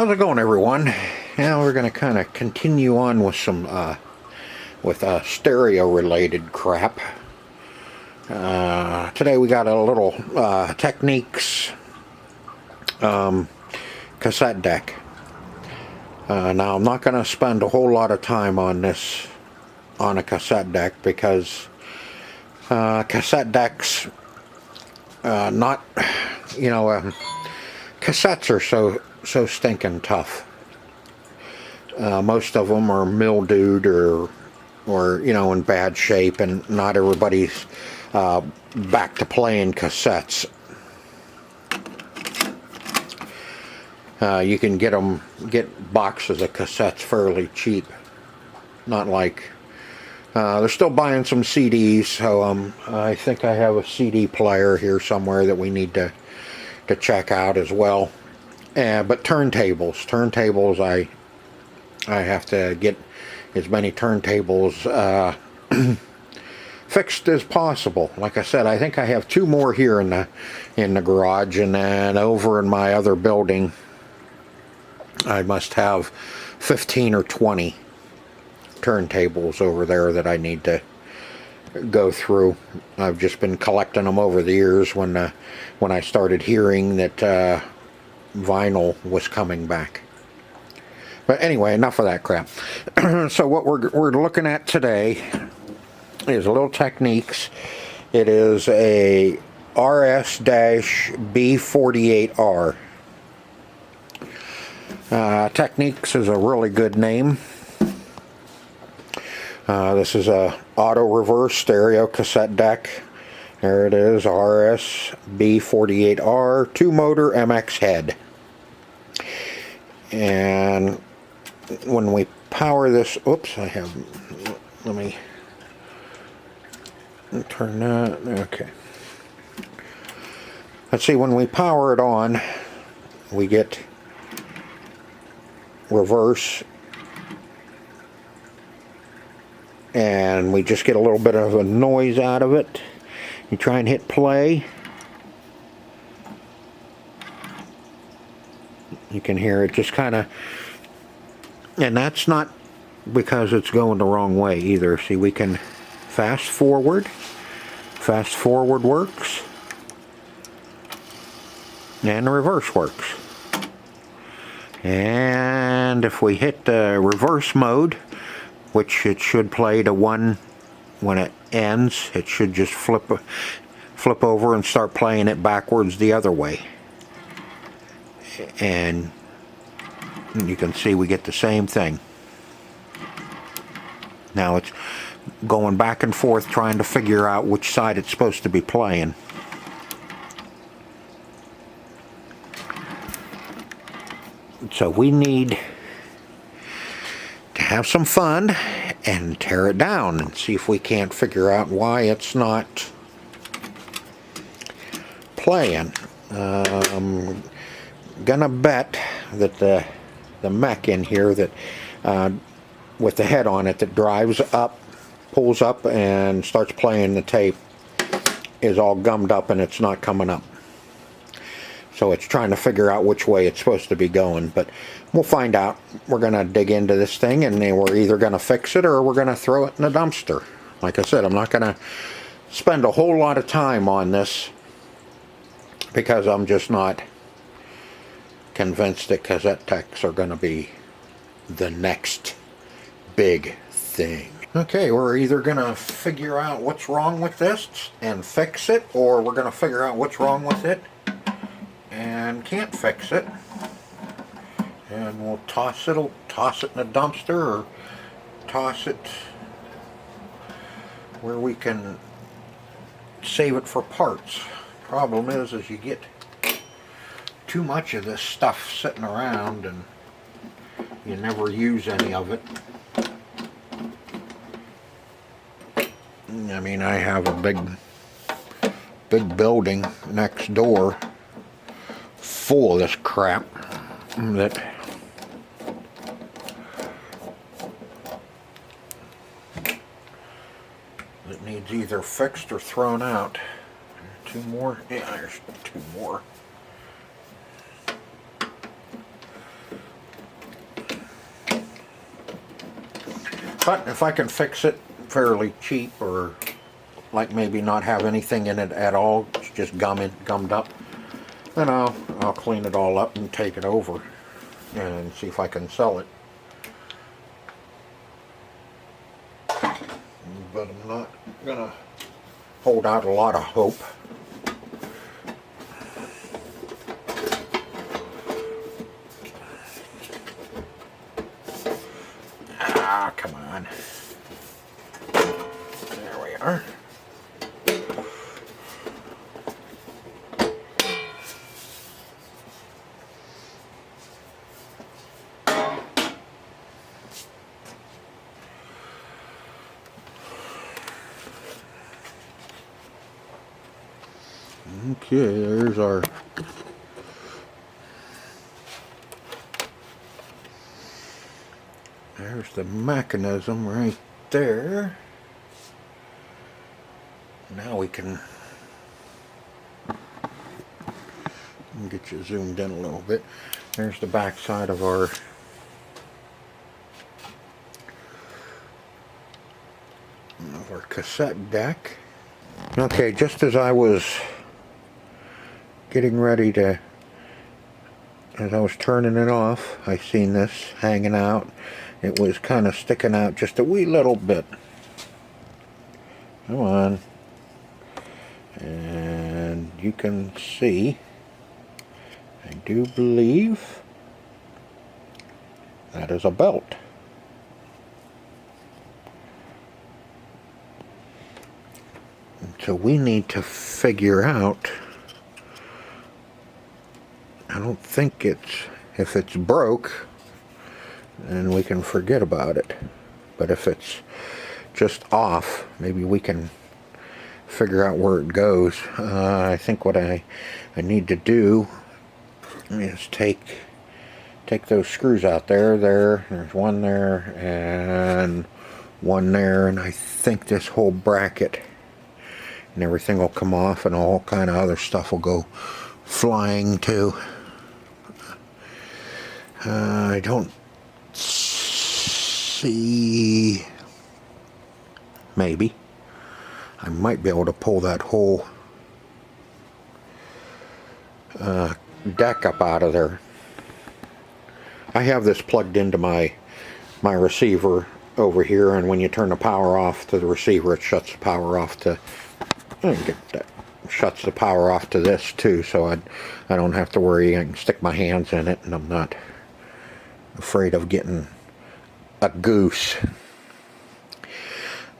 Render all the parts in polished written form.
How's it going, everyone? Now we're going to kind of continue on with some stereo related crap. Today we got a little Technics cassette deck. Now I'm not going to spend a whole lot of time on this on a cassette deck because cassette decks not, you know, cassettes are so stinking tough. Most of them are mildewed or you know, in bad shape, and not everybody's back to playing cassettes. You can get boxes of cassettes fairly cheap. Not like they're still buying some CDs, so I think I have a CD player here somewhere that we need to check out as well. But turntables, I have to get as many turntables fixed as possible. Like I said, I think I have 2 more here in the garage, and then over in my other building, I must have 15 or 20 turntables over there that I need to go through. I've just been collecting them over the years when I started hearing that vinyl was coming back. But anyway, enough of that crap. So what we're looking at today is a little Technics. It is a RS-B48R. Technics is a really good name. This is a auto reverse stereo cassette deck. There it is, RS-B48R 2-motor MX head. And when we power this, oops, let me turn that, okay. Let's see, when we power it on, we get reverse, and we just get a little bit of a noise out of it. You try and hit play, you can hear it just kind of, and that's not because it's going the wrong way either. See, we can fast forward works, and the reverse works. And if we hit the reverse mode, which it should play to 1 when it ends, it should just flip over and start playing it backwards the other way. And you can see we get the same thing. Now it's going back and forth trying to figure out which side it's supposed to be playing. So we need to have some fun and tear it down and see if we can't figure out why it's not playing. Gonna bet that the mech in here that with the head on it that drives up, pulls up and starts playing the tape is all gummed up and it's not coming up. So it's trying to figure out which way it's supposed to be going, but we'll find out. We're going to dig into this thing, and then we're either going to fix it or we're going to throw it in the dumpster. Like I said, I'm not going to spend a whole lot of time on this because I'm just not convinced that cassette decks are going to be the next big thing. Okay, we're either going to figure out what's wrong with this and fix it, or we're going to figure out what's wrong with it and can't fix it, and we'll toss it in a dumpster or toss it where we can save it for parts. Problem is you get too much of this stuff sitting around and you never use any of it. I mean, I have a big building next door full of this crap that needs either fixed or thrown out. 2 more? Yeah, there's 2 more. But if I can fix it fairly cheap, or like maybe not have anything in it at all, it's just gummed up, then I'll clean it all up and take it over and see if I can sell it. But I'm not gonna hold out a lot of hope. Ah, come on. There we are. Okay, there's the mechanism right there. Now we can get you zoomed in a little bit. There's the back side of our cassette deck. Okay, just as I was getting ready to, as I was turning it off, I seen this hanging out. It was kind of sticking out just a wee little bit. Come on. And you can see, I do believe that is a belt. And so we need to figure out, I don't think if it's broke, then we can forget about it. But if it's just off, maybe we can figure out where it goes. I think what I need to do is take those screws out there. There's one there and one there, and I think this whole bracket and everything will come off, and all kind of other stuff will go flying too. I don't see, maybe I might be able to pull that whole deck up out of there. I have this plugged into my receiver over here, and when you turn the power off to the receiver, it shuts the power off to, shuts the power off to this too, so I don't have to worry. I can stick my hands in it and I'm not afraid of getting a goose.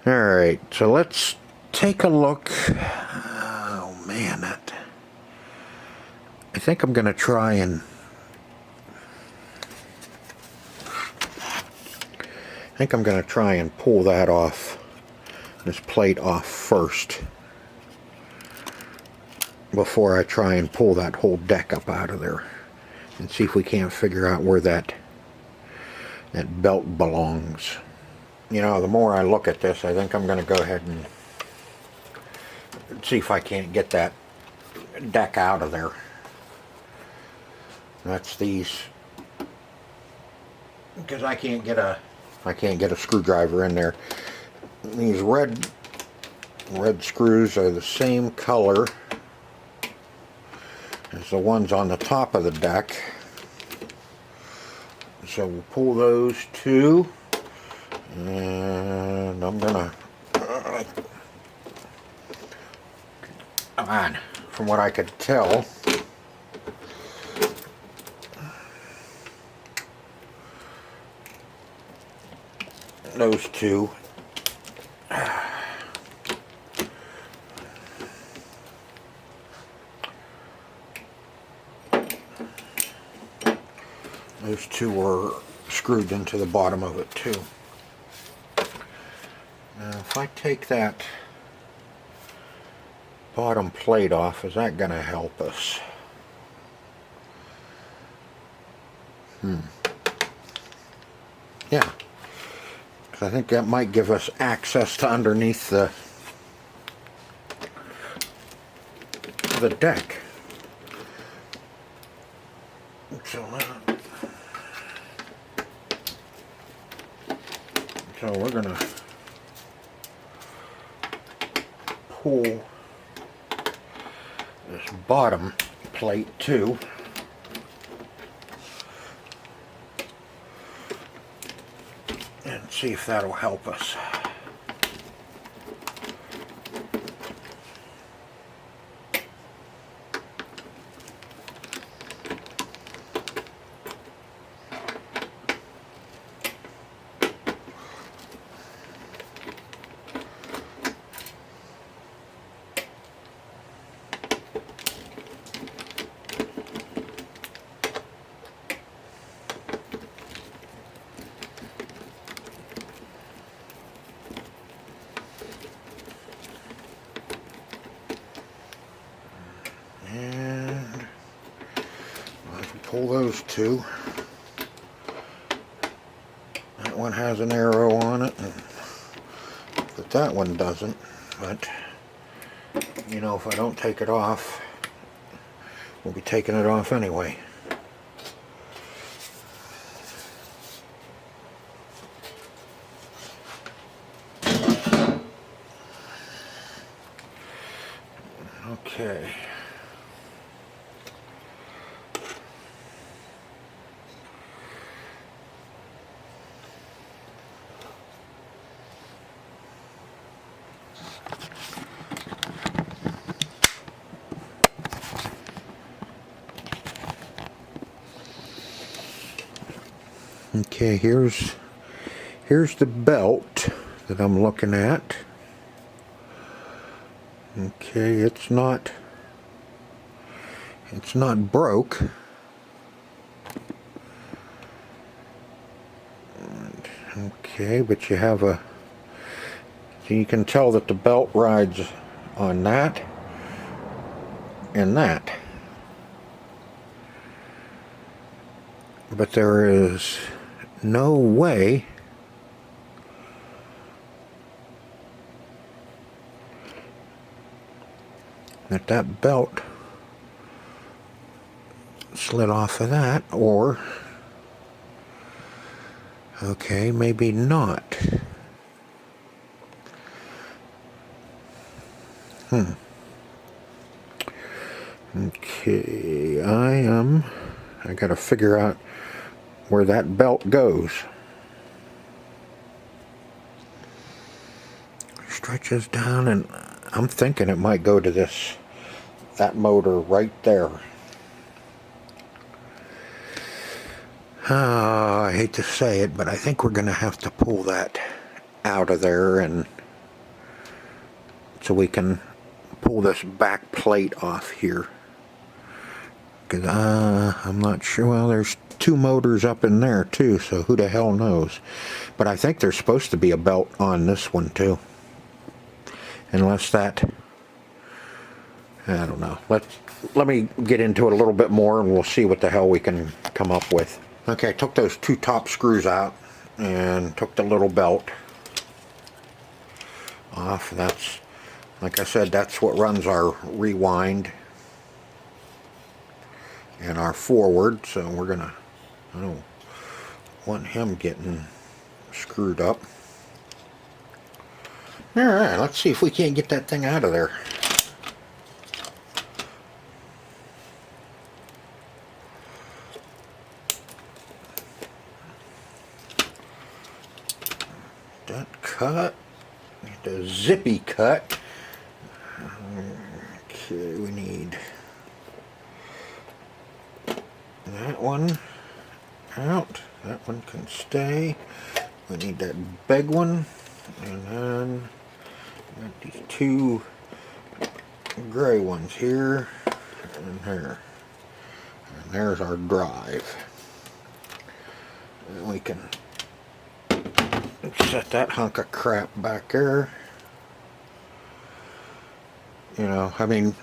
Alright, so let's take a look. Oh man, I think I'm gonna try and pull that off, this plate off first, before I try and pull that whole deck up out of there, and see if we can't figure out where that belt belongs. You know, the more I look at this, I think I'm going to go ahead and see if I can't get that deck out of there. That's these, because I can't get a screwdriver in there. These red screws are the same color as the ones on the top of the deck. So we'll pull those two, and I'm gonna, come on, from what I could tell, those two were screwed into the bottom of it too. Now if I take that bottom plate off, is that going to help us? Yeah, I think that might give us access to underneath the deck. So So we're going to pull this bottom plate too. And see if that'll help us. Pull those two. That one has an arrow on it, but that one doesn't. But you know, if I don't take it off, we'll be taking it off anyway. Okay. Okay, here's the belt that I'm looking at. Okay, it's not broke. Okay, but you have a, so you can tell that the belt rides on that and that. But there is no way that belt slid off of that, or okay, maybe not. Okay, I gotta figure out where that belt goes. Stretches down, and I'm thinking it might go to that motor right there. I hate to say it, but I think we're gonna have to pull that out of there, and so we can pull this back plate off here. Because I'm not sure. Well, there's two motors up in there too, so who the hell knows. But I think there's supposed to be a belt on this one too, unless that, I don't know. Let me get into it a little bit more, and we'll see what the hell we can come up with. Okay, I took those two top screws out and took the little belt off. That's, like I said, that's what runs our rewind and our forward, so we're gonna, I don't want him getting screwed up. Alright, let's see if we can't get that thing out of there. That cut, the zippy cut. Okay, we need that one out. That one can stay. We need that big one, and then got these two gray ones here and here. And there's our drive. And we can set that hunk of crap back there. You know, I mean,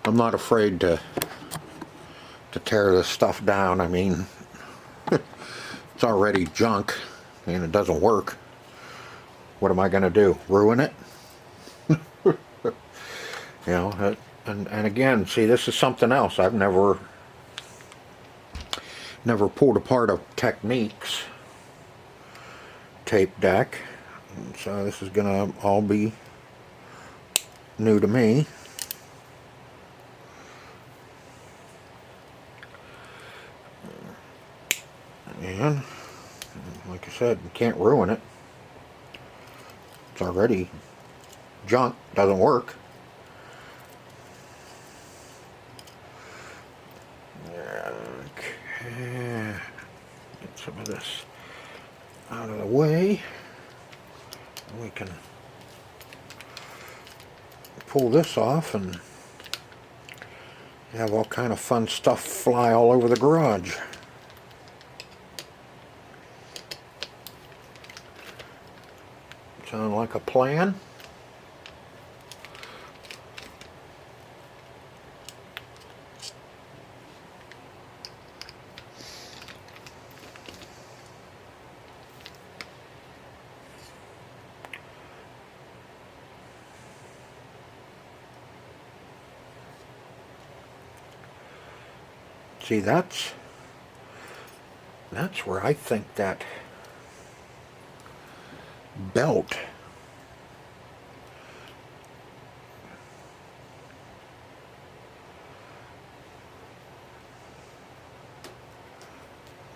I'm not afraid to tear this stuff down. I mean, it's already junk and it doesn't work. What am I going to do? Ruin it? You know, and again, see, this is something else. I've never pulled apart a Technics. tape deck. So this is gonna all be new to me. And like I said, you can't ruin it. It's already junk, doesn't work. Okay, get some of this out of the way. We can pull this off and have all kind of fun stuff fly all over the garage. Sound like a plan? See, that's where I think that belt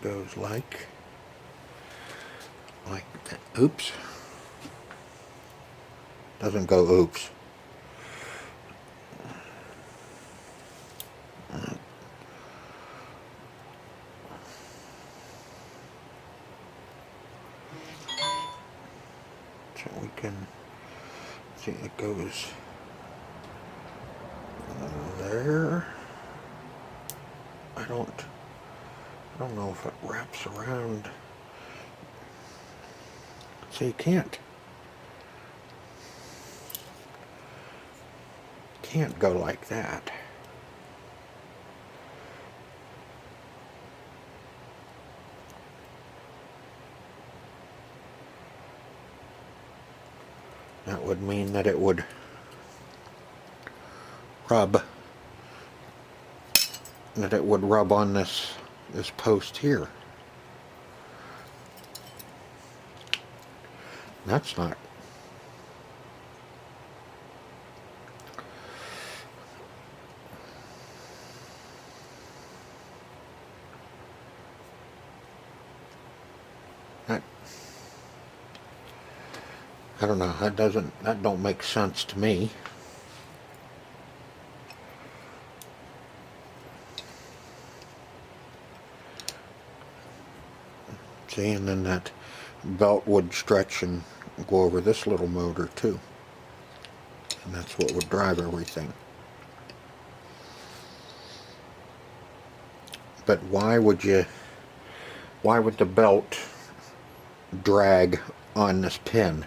goes like that. Oops. Doesn't go oops. So we can see it goes there. I don't know if it wraps around. So you can't go like that. That would mean that it would rub on this post here. That's not. I don't know, that don't make sense to me. See, and then that belt would stretch and go over this little motor too. And that's what would drive everything. But why would the belt drag on this pin?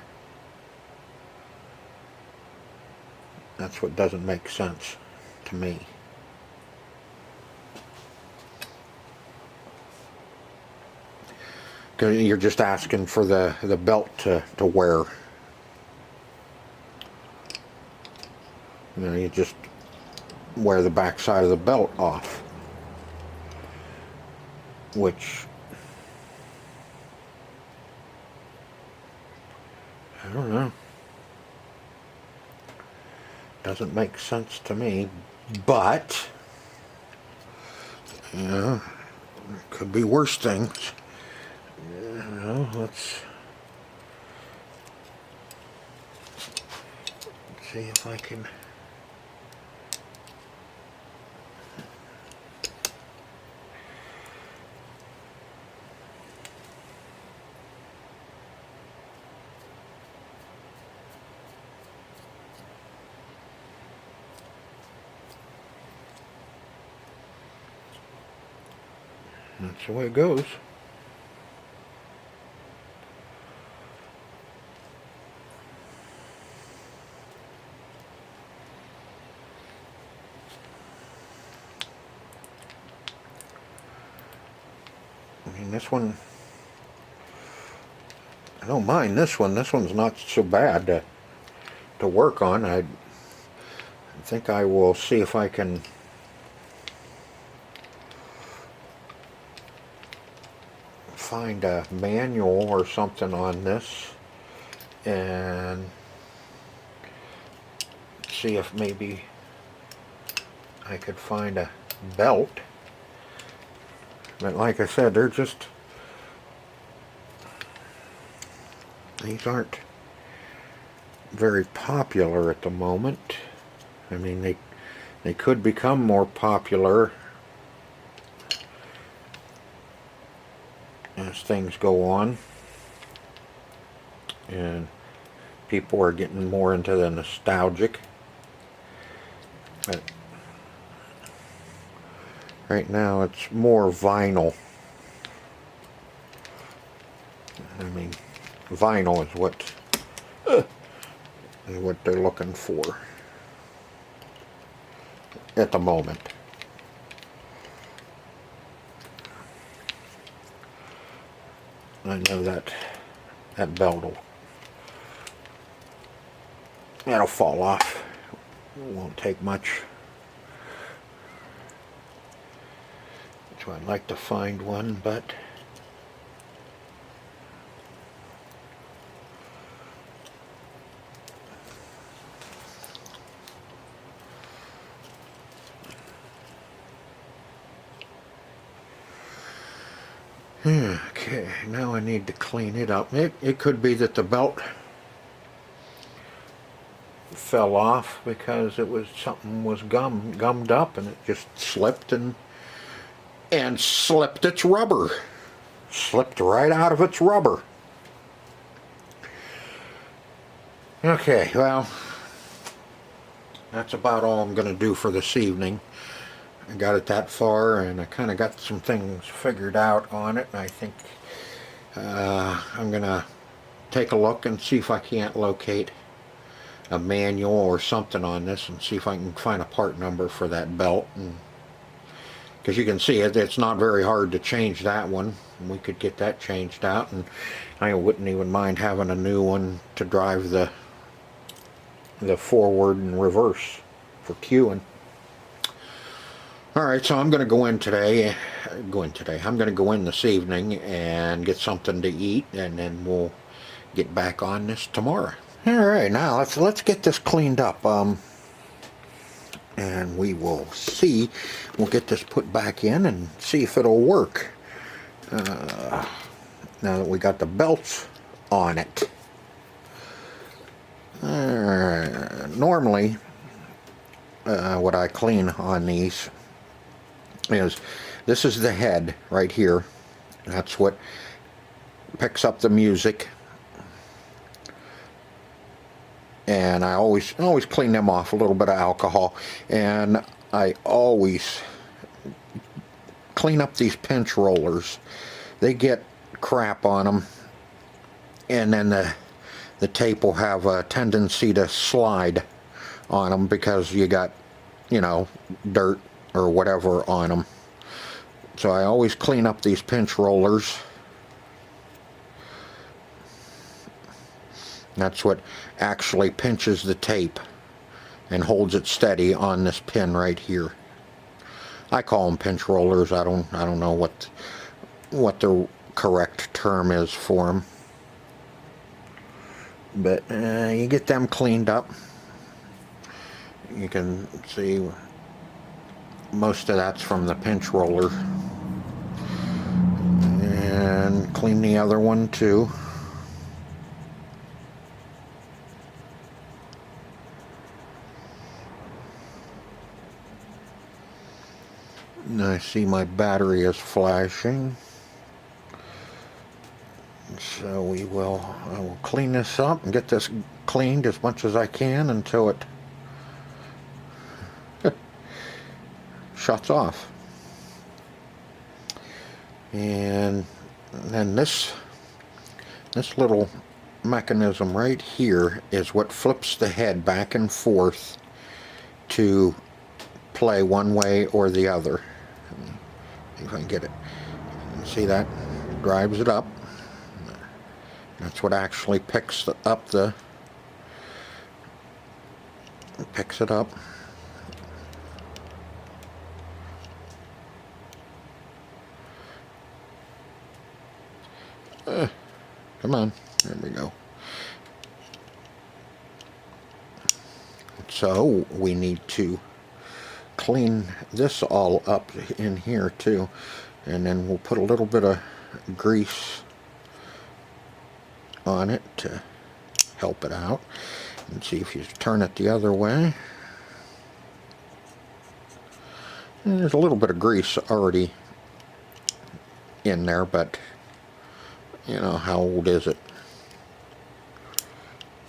That's what doesn't make sense to me. Because you're just asking for the belt to wear. You know, you just wear the back side of the belt off. Which, I don't know. Doesn't make sense to me, but, you know, could be worse things. You know, let's see if I can. That's the way it goes. I mean, this one, I don't mind this one. This one's not so bad to work on. I think I will see if I can find a manual or something on this and see if maybe I could find a belt. But like I said, they're just, these aren't very popular at the moment. I mean, they could become more popular as things go on, and people are getting more into the nostalgic. But right now it's more vinyl. I mean, vinyl is what they're looking for at the moment. I know that belt that'll fall off. It won't take much. So I'd like to find one, but okay, now I need to clean it up. It could be that the belt fell off because something was gummed up and it just slipped and slipped its rubber. Slipped right out of its rubber. Okay, well, that's about all I'm going to do for this evening. I got it that far, and I kind of got some things figured out on it, and I think I'm going to take a look and see if I can't locate a manual or something on this and see if I can find a part number for that belt. Because you can see it's not very hard to change that one. We could get that changed out, and I wouldn't even mind having a new one to drive the forward and reverse for queuing. Alright, so I'm going to go in today. I'm going to go in this evening and get something to eat, and then we'll get back on this tomorrow. Alright, now let's get this cleaned up. And we will see. We'll get this put back in and see if it'll work. Now that we got the belts on it. Normally, what I clean on these is, this is the head right here. That's what picks up the music. And I always clean them off, a little bit of alcohol, and I always clean up these pinch rollers. They get crap on them, and then the tape will have a tendency to slide on them because you got, you know, dirt or whatever on them. So I always clean up these pinch rollers. That's what actually pinches the tape and holds it steady on this pin right here. I call them pinch rollers. I don't know what the correct term is for them. But you get them cleaned up. You can see most of that's from the pinch roller. And clean the other one too. And I see my battery is flashing. So I will clean this up and get this cleaned as much as I can until it shuts off. And then this little mechanism right here is what flips the head back and forth to play one way or the other. If I can get it. See that? Drives it up. That's what actually picks it up. Come on, there we go. So we need to clean this all up in here too, and then we'll put a little bit of grease on it to help it out. And see if you turn it the other way. And there's a little bit of grease already in there, but you know, how old is it?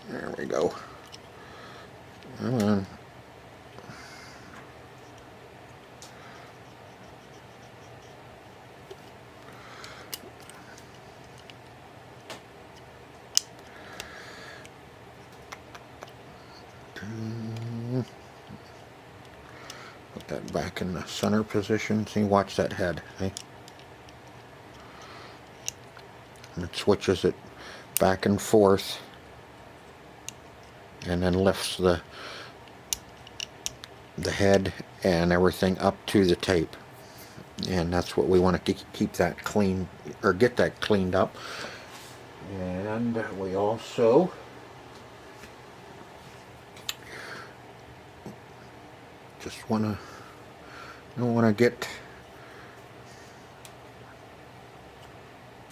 There we go. Come on. Put that back in the center position. See, watch that head. See? And it switches it back and forth, and then lifts the head and everything up to the tape. And that's what we want to keep that clean, or get that cleaned up. And we also just want to, don't want to get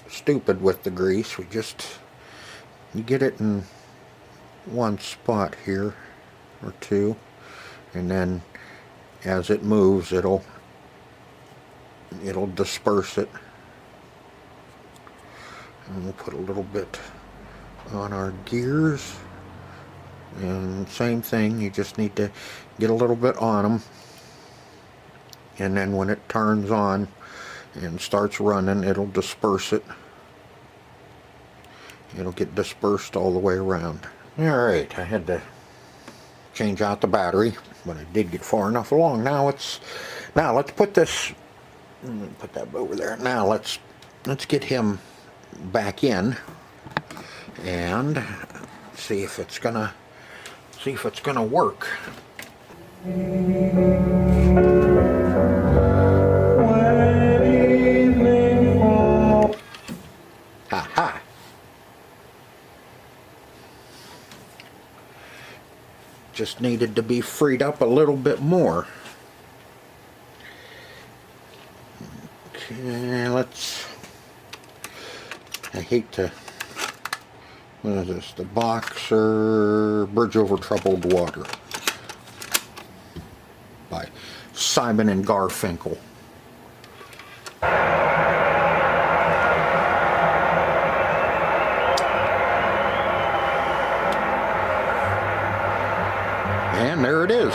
stupid with the grease. You get it in one spot here or two, and then as it moves it'll disperse it. And we'll put a little bit on our gears, and same thing, you just need to get a little bit on them, and then when it turns on and starts running, it'll disperse it. It'll get dispersed all the way around. Alright, I had to change out the battery, but I did get far enough along. Now let's put this, put that over there. Now let's get him back in and see if it's gonna work. Ha-ha. Just needed to be freed up a little bit more. Okay, I hate to, what is this? The Boxer Bridge Over Troubled Water by Simon and Garfunkel. And there it is.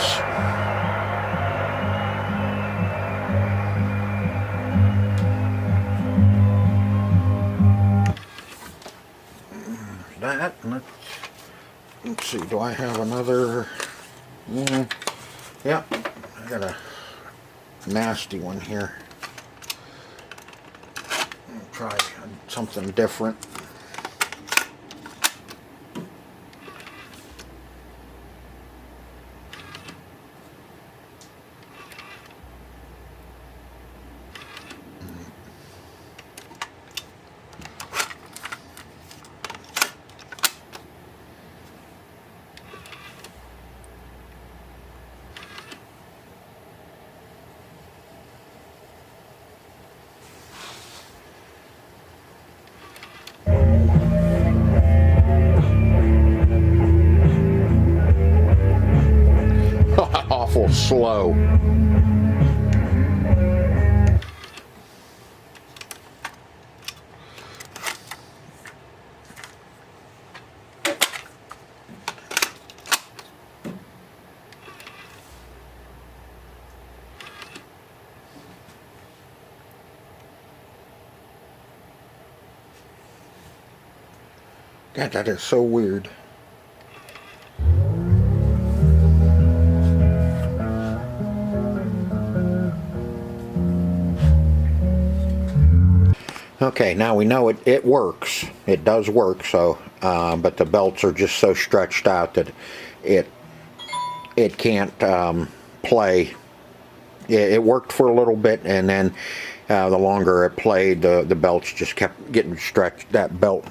That. Let's see, do I have another? Yeah, I got a nasty one here. I'll try something different. Awful slow. God, that is so weird. Okay, now we know it works. It does work, so but the belts are just so stretched out that it can't play. It worked for a little bit, and then The longer it played, the belts just kept getting stretched. That belt,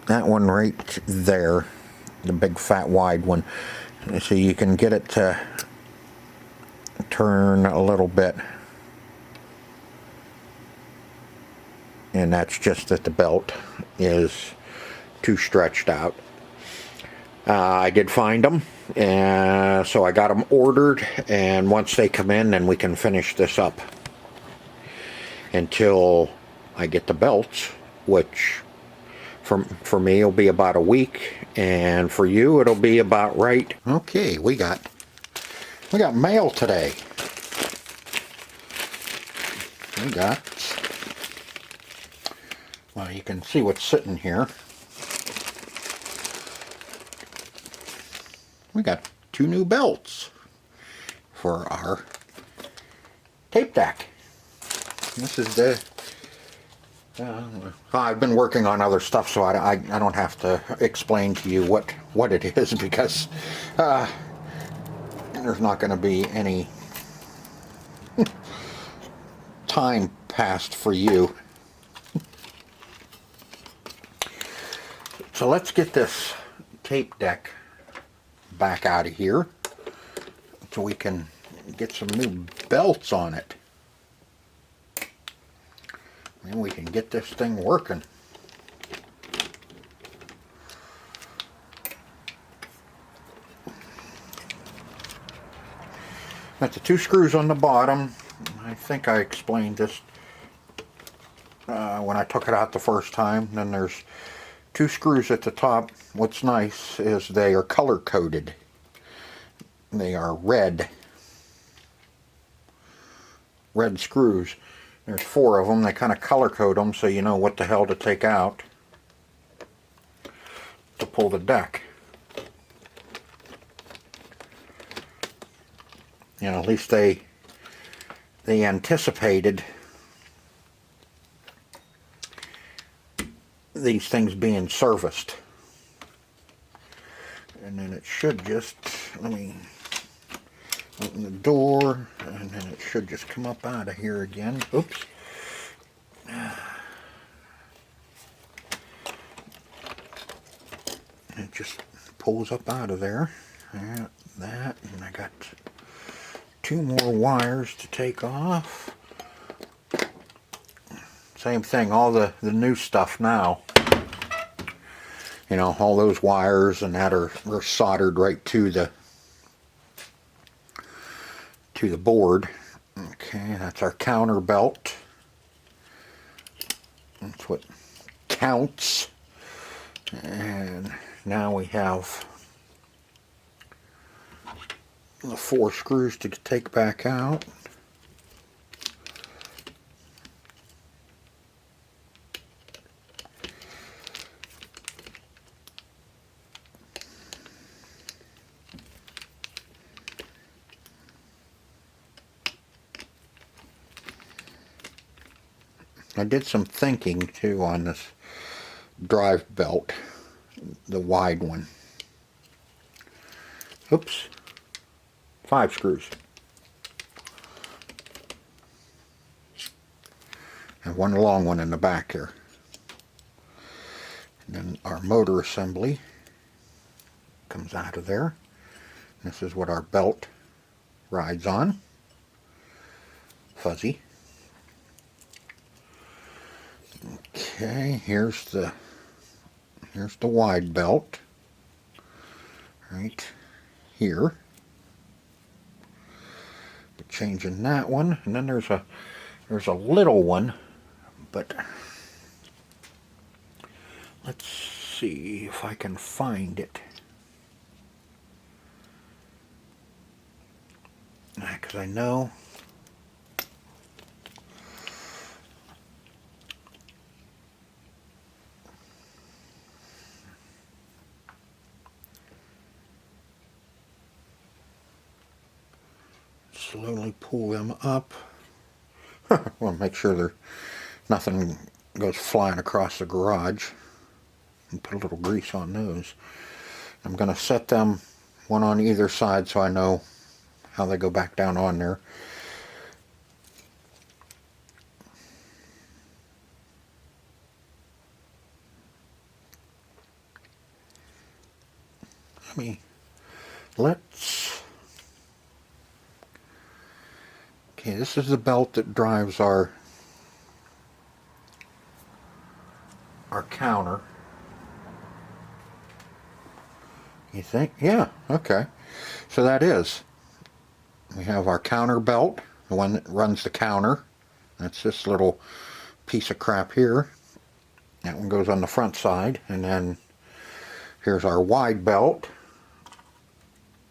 that one right there, the big fat wide one, so you can get it to turn a little bit, and that's just that the belt is too stretched out. I did find them, and so I got them ordered, and once they come in, then we can finish this up until I get the belts, which for me it'll be about a week, and for you it'll be about right. Okay, we got mail today. We got, well, you can see what's sitting here. We got 2 new belts for our tape deck. This is the, I've been working on other stuff, so I don't have to explain to you what it is, because there's not going to be any time passed for you. So let's get this tape deck back out of here so we can get some new belts on it. And we can get this thing working. Got the 2 screws on the bottom. I think I explained this when I took it out the first time. Then there's 2 screws at the top. What's nice is they are color coded. They are red screws. There's 4 of them. They kind of color code them so you know what the hell to take out to pull the deck. You know, at least they anticipated these things being serviced. And then it should just, let me open the door, and then it should just come up out of here again. Oops. It just pulls up out of there. That, and I got 2 more wires to take off. Same thing, all the new stuff now. You know, all those wires and that are soldered right to the board. Okay, that's our counter belt. That's what counts. And now we have the 4 screws to take back out. I did some thinking too on this drive belt, the wide one. Oops, 5 screws. And 1 long one in the back here. And then our motor assembly comes out of there. This is what our belt rides on. Fuzzy. Okay, here's the wide belt right here. But changing that one, and then there's a little one, but let's see if I can find it. Because I know slowly pull them up. Well, make sure nothing goes flying across the garage, and put a little grease on those. I'm going to set them 1 on either side so I know how they go back down on there. let's, okay, this is the belt that drives our counter. You think? Yeah, okay. So that is. We have our counter belt, the one that runs the counter. That's this little piece of crap here. That one goes on the front side. And then here's our wide belt.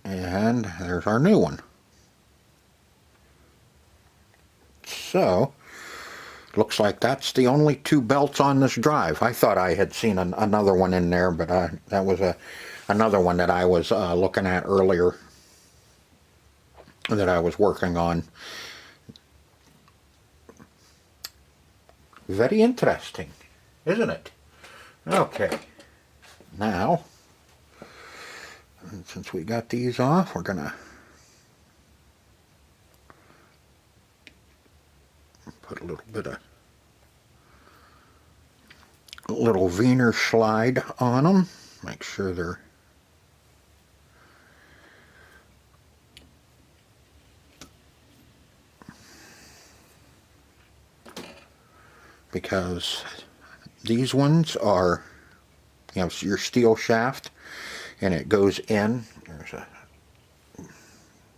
And there's our new one. So, looks like that's the only two belts on this drive. I thought I had seen another one in there, but that was another one that I was looking at earlier that I was working on. Very interesting, isn't it? Okay, now, since we got these off, we're gonna put a little bit of little Wiener slide on them. Make sure they're because these ones are, you know, your steel shaft and it goes in. There's a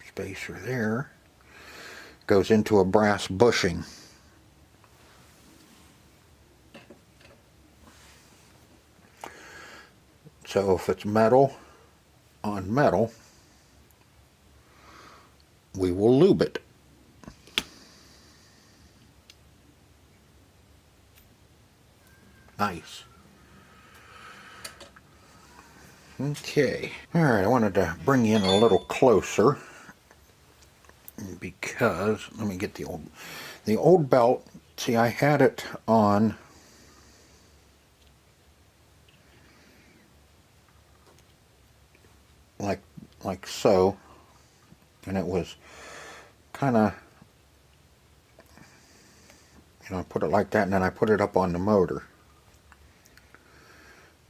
spacer there. Goes into a brass bushing. So if it's metal on metal, we will lube it. Nice. Okay. Alright, I wanted to bring you in a little closer because, let me get the old belt. See, I had it on like so, and it was kind of, you know, I put it like that and then I put it up on the motor.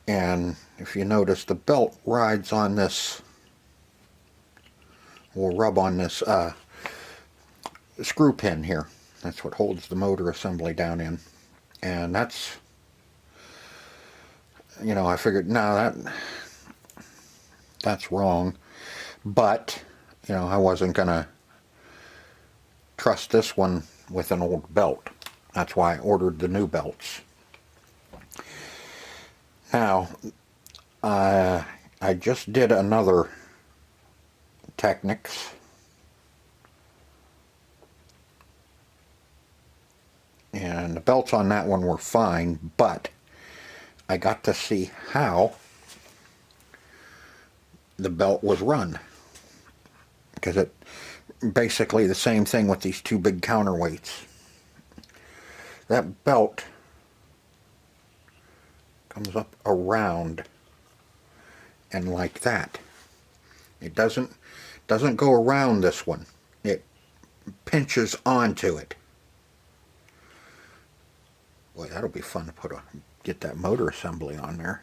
And if you notice, the belt rides on this, will rub on this screw pin here. That's what holds the motor assembly down in. And that's, you know, I figured, no, that's wrong. But, you know, I wasn't going to trust this one with an old belt. That's why I ordered the new belts. Now, I just did another Technics. And the belts on that one were fine, but I got to see how the belt was run. Because it basically the same thing with these two big counterweights. That belt comes up around and like that. It doesn't go around this one. It pinches onto it. Boy, that'll be fun to get that motor assembly on there.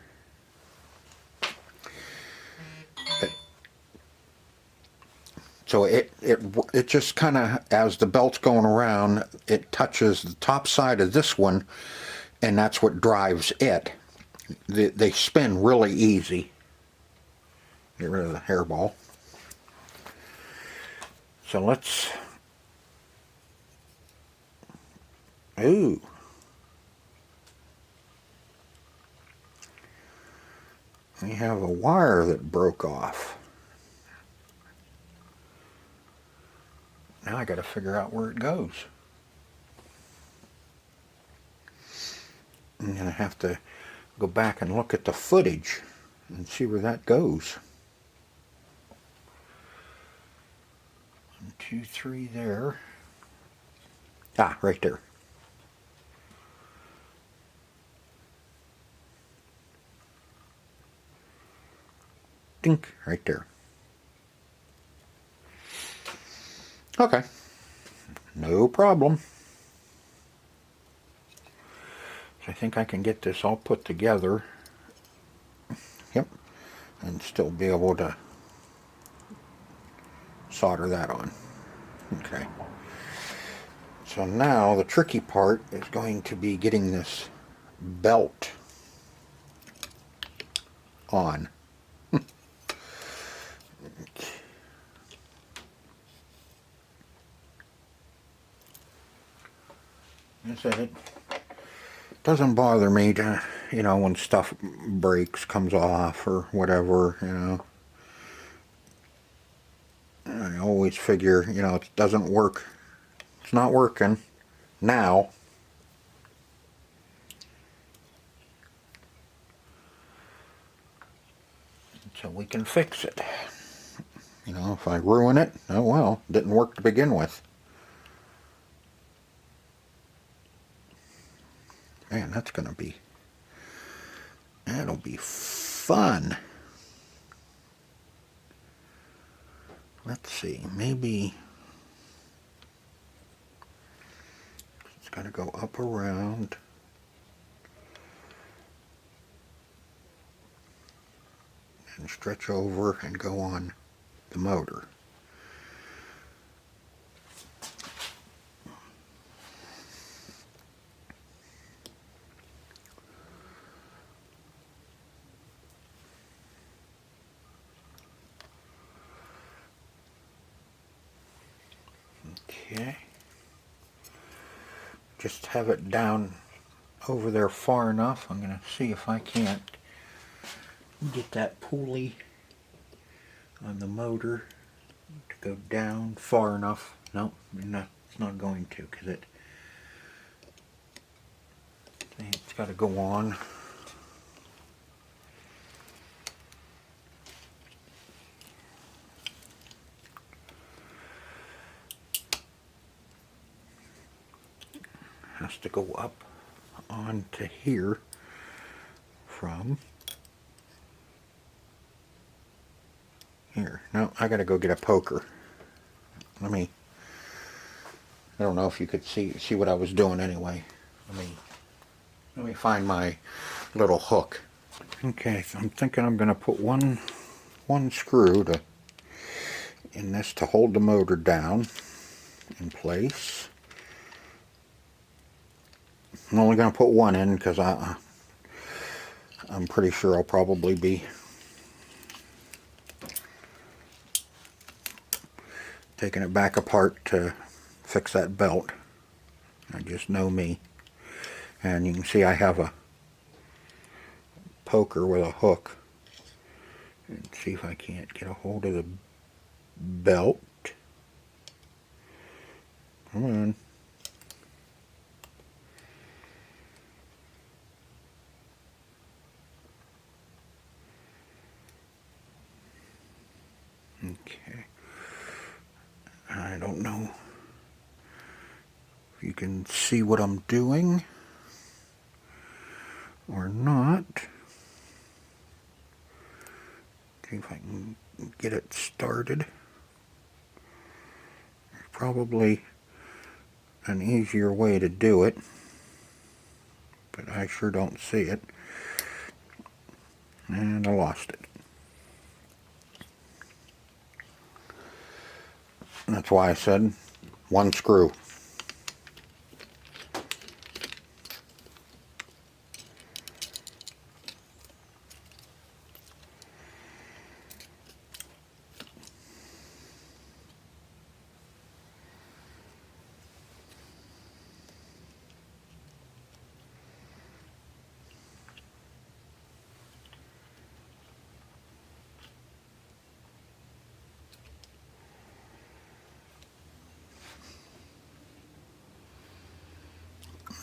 So it just kind of, as the belt's going around, it touches the top side of this one, and that's what drives it. They spin really easy. Get rid of the hairball. So let's... Ooh. We have a wire that broke off. Now I got to figure out where it goes. I'm going to have to go back and look at the footage and see where that goes. 1, 2, 3 there. Ah, right there. Dink, right there. Okay, no problem. So I think I can get this all put together. Yep, and still be able to solder that on. Okay. So now the tricky part is going to be getting this belt on. I said it doesn't bother me to, you know, when stuff breaks, comes off or whatever, you know. I always figure, you know, it doesn't work. It's not working now. So we can fix it. You know, if I ruin it, oh well, didn't work to begin with. Man, that'll be fun. Let's see, maybe it's got to go up around. And stretch over and go on the motor. Okay. Just have it down over there far enough. I'm going to see if I can't get that pulley on the motor to go down far enough. Nope, it's not going to, because it's got to go on. Has to go up onto here from here. No, I gotta go get a poker. I don't know if you could see what I was doing anyway. Let me find my little hook. Okay, so I'm thinking I'm gonna put one screw in this to hold the motor down in place. I'm only going to put one in because I'm pretty sure I'll probably be taking it back apart to fix that belt. I just know me. And you can see I have a poker with a hook. And see if I can't get a hold of the belt. Come on. Okay, I don't know if you can see what I'm doing or not. See if I can get it started. There's probably an easier way to do it, but I sure don't see it. And I lost it. That's why I said one screw.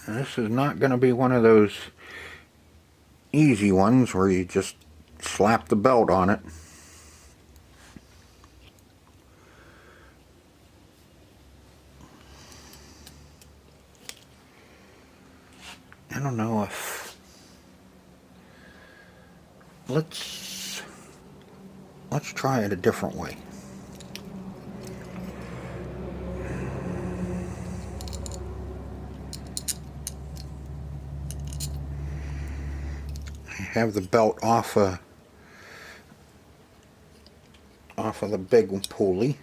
This is not going to be one of those easy ones where you just slap the belt on it. I don't know if... Let's try it a different way. Have the belt off off of the big pulley.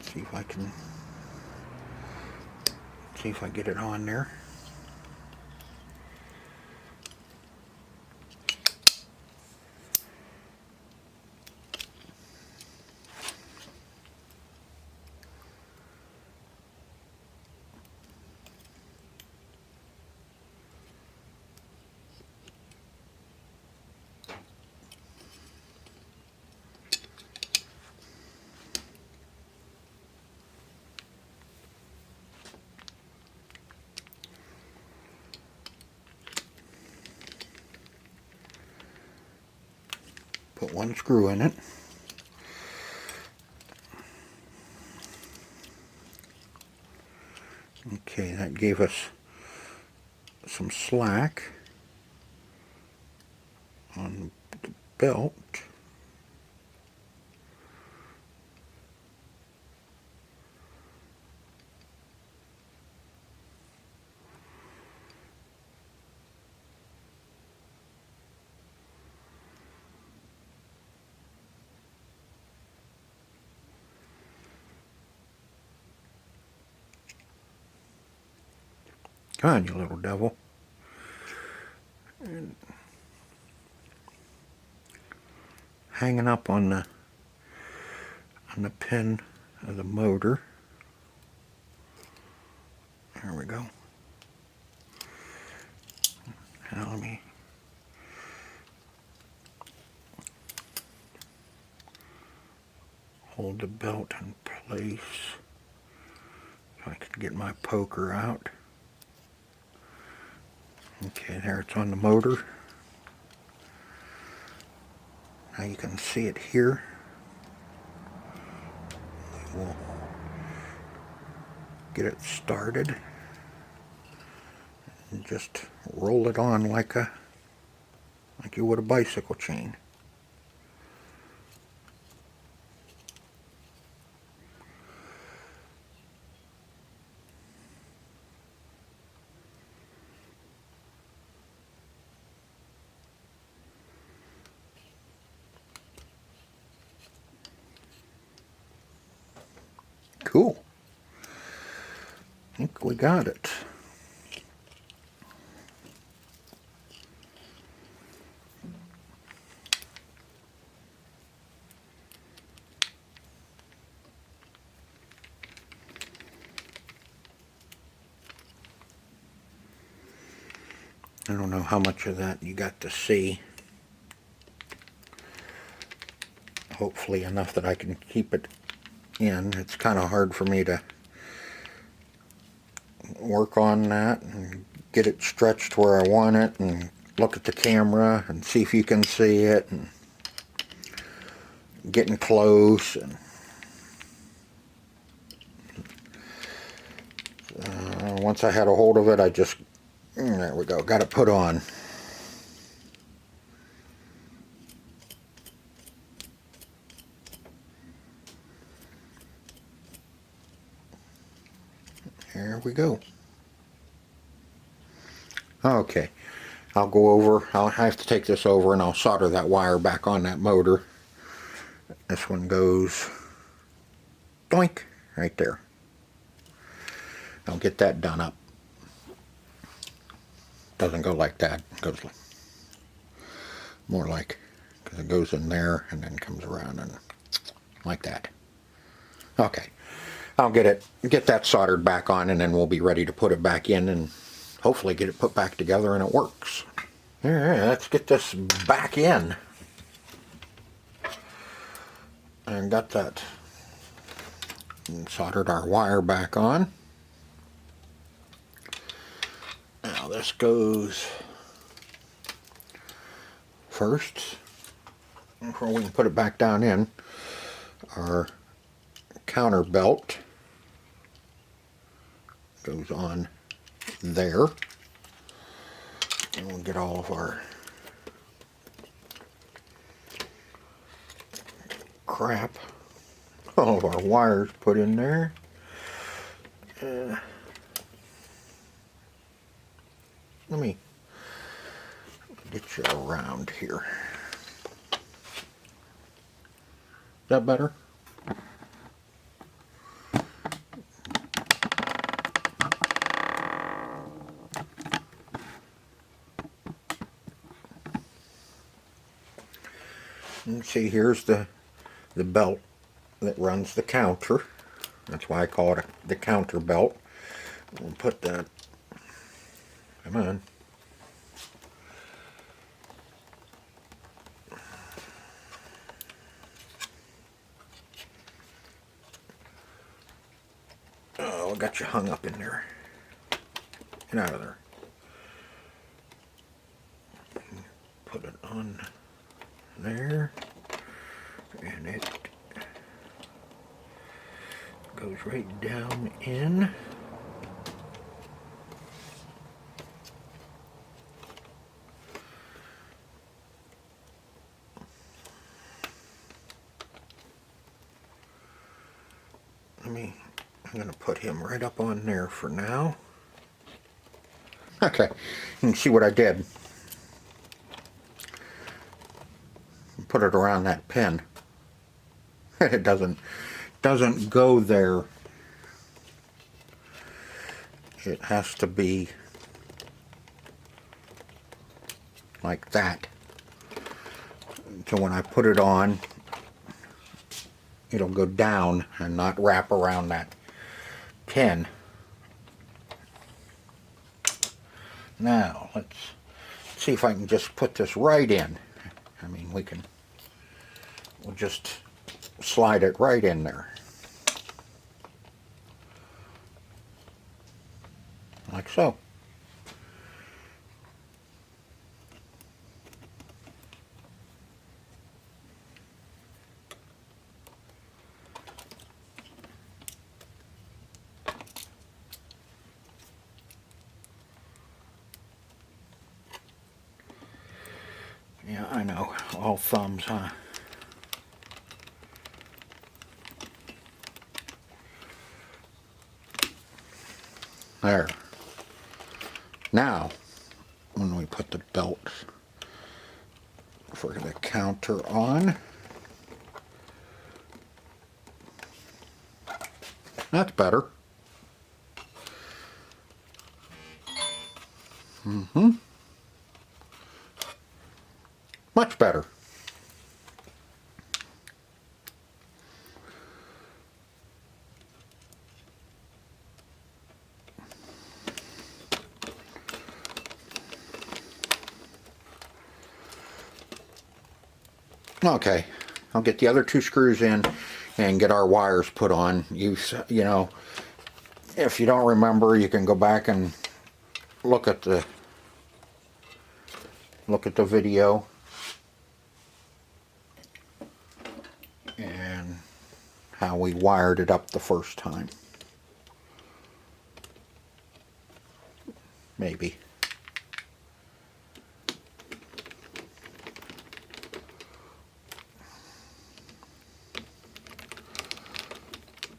See if I can get it on there. Put one screw in it. Okay, that gave us some slack on the belt. Come on, you little devil. And hanging up on the pin of the motor. There we go. Now let me hold the belt in place so I can get my poker out. Okay, there it's on the motor. Now you can see it here. We'll get it started and just roll it on like you would a bicycle chain. Cool. I think we got it. I don't know how much of that you got to see. Hopefully enough that I can keep it in. It's kind of hard for me to work on that and get it stretched where I want it and look at the camera and see if you can see it and getting close. And once I had a hold of it, I just, there we go, got it put on. There we go. Okay, I'll go over, I'll have to take this over and I'll solder that wire back on that motor. This one goes doink right there. I'll get that done up. Doesn't go like that, it goes more like, because it goes in there and then comes around and like that. Okay, I'll get that soldered back on and then we'll be ready to put it back in and hopefully get it put back together and it works. Alright, let's get this back in. And got that and soldered our wire back on. Now this goes first, before we can put it back down in, our counter belt goes on there. And we'll get all of our crap, all of our wires put in there. Let me get you around here. that better? And see, here's the belt that runs the counter. That's why I call it the counter belt. We'll put that, come on. Oh, I got you hung up in there. Get out of there. Put it on there, and it goes right down in. I'm going to put him right up on there for now. Okay, you can see what I did. Put it around that pin. It doesn't go there. It has to be like that. So when I put it on, it'll go down and not wrap around that pin. Now let's see if I can just put this right in. I mean, we'll just slide it right in there. Like so. Yeah, I know. All thumbs, huh? There. Now, when we put the belt for the counter on, that's better. Much better. Okay, I'll get the other two screws in and get our wires put on. You know, if you don't remember, you can go back and look at the video and how we wired it up the first time. Maybe.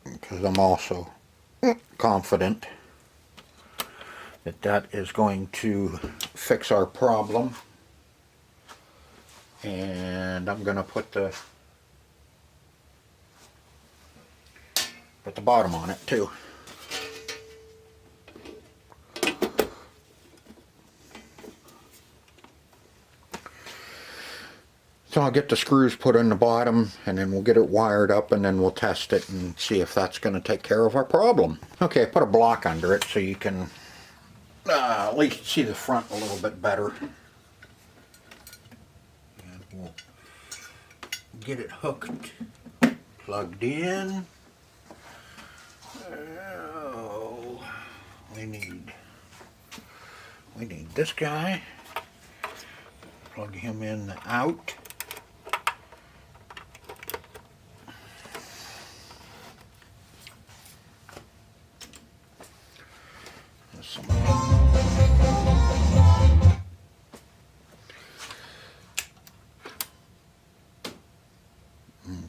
Because I'm also confident that that is going to fix our problem. And I'm going to put the bottom on it too. So I'll get the screws put in the bottom, and then we'll get it wired up, and then we'll test it and see if that's going to take care of our problem. Okay, put a block under it so you can at least see the front a little bit better. And we'll get it hooked, plugged in. Oh, we need this guy. Plug him in out.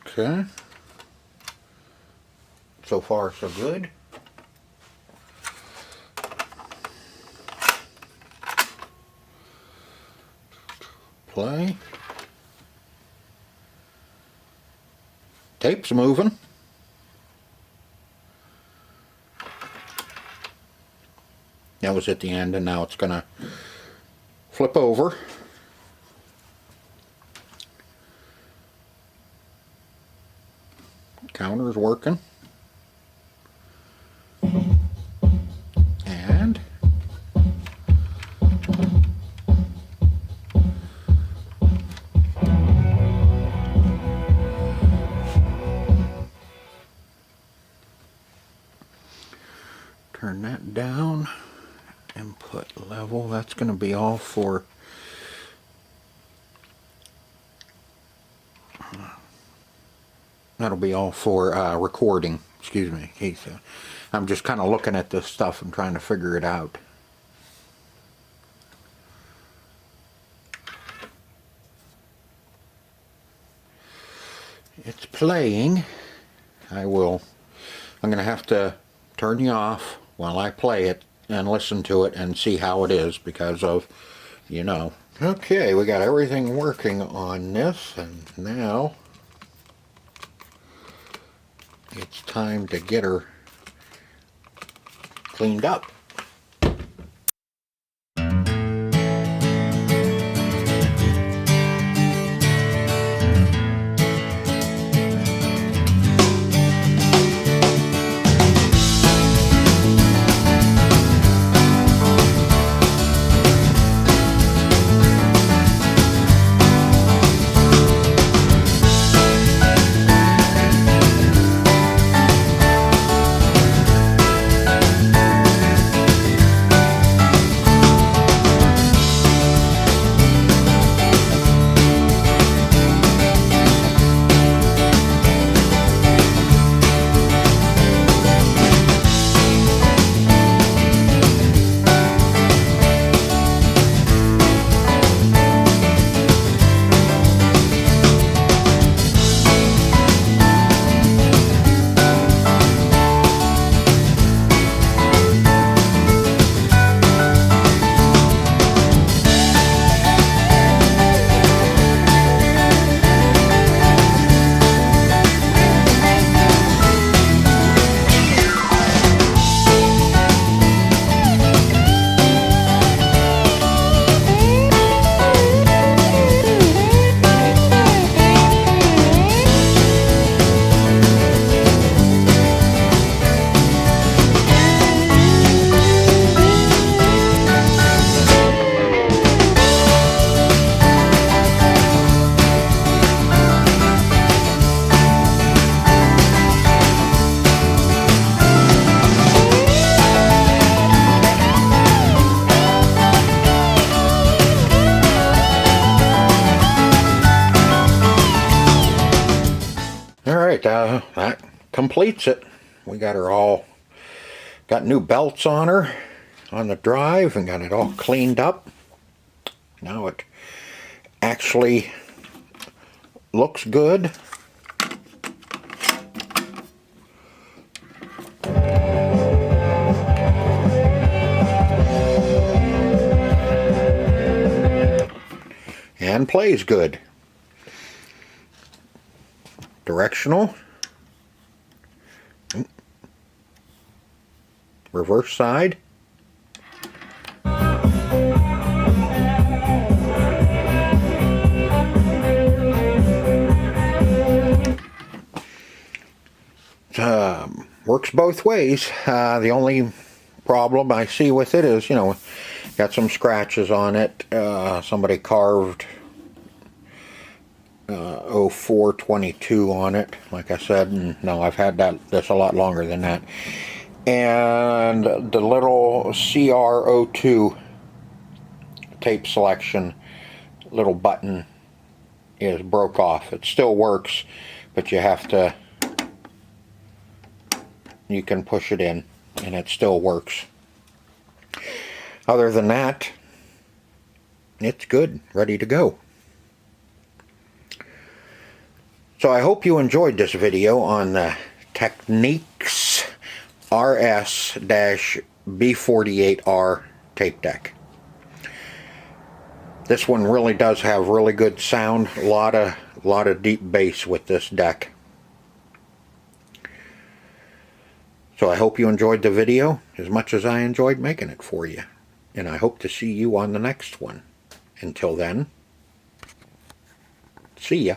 Okay. So far, so good. Play. Tape's moving. That was at the end, and now it's going to flip over. Counter's working. And turn that down and put level. That's going to be all for recording. Excuse me. I'm just kind of looking at this stuff and trying to figure it out. It's playing. I'm going to have to turn you off while I play it and listen to it and see how it is, because of, you know. Okay, we got everything working on this, and now it's time to get her cleaned up. Alright, that completes it. We got her all, got new belts on her, on the drive, and got it all cleaned up. Now it actually looks good. And plays good. Directional. Reverse side. Works both ways. The only problem I see with it is, you know, got some scratches on it. Somebody carved 0422 on it, like I said, and no, I've had this a lot longer than that. And the little CR02 tape selection little button is broke off. It still works, but you have to, you can push it in and it still works. Other than that, it's good, ready to go. So I hope you enjoyed this video on the Technics RS-B48R tape deck. This one really does have really good sound, a lot of deep bass with this deck. So I hope you enjoyed the video as much as I enjoyed making it for you. And I hope to see you on the next one. Until then, see ya.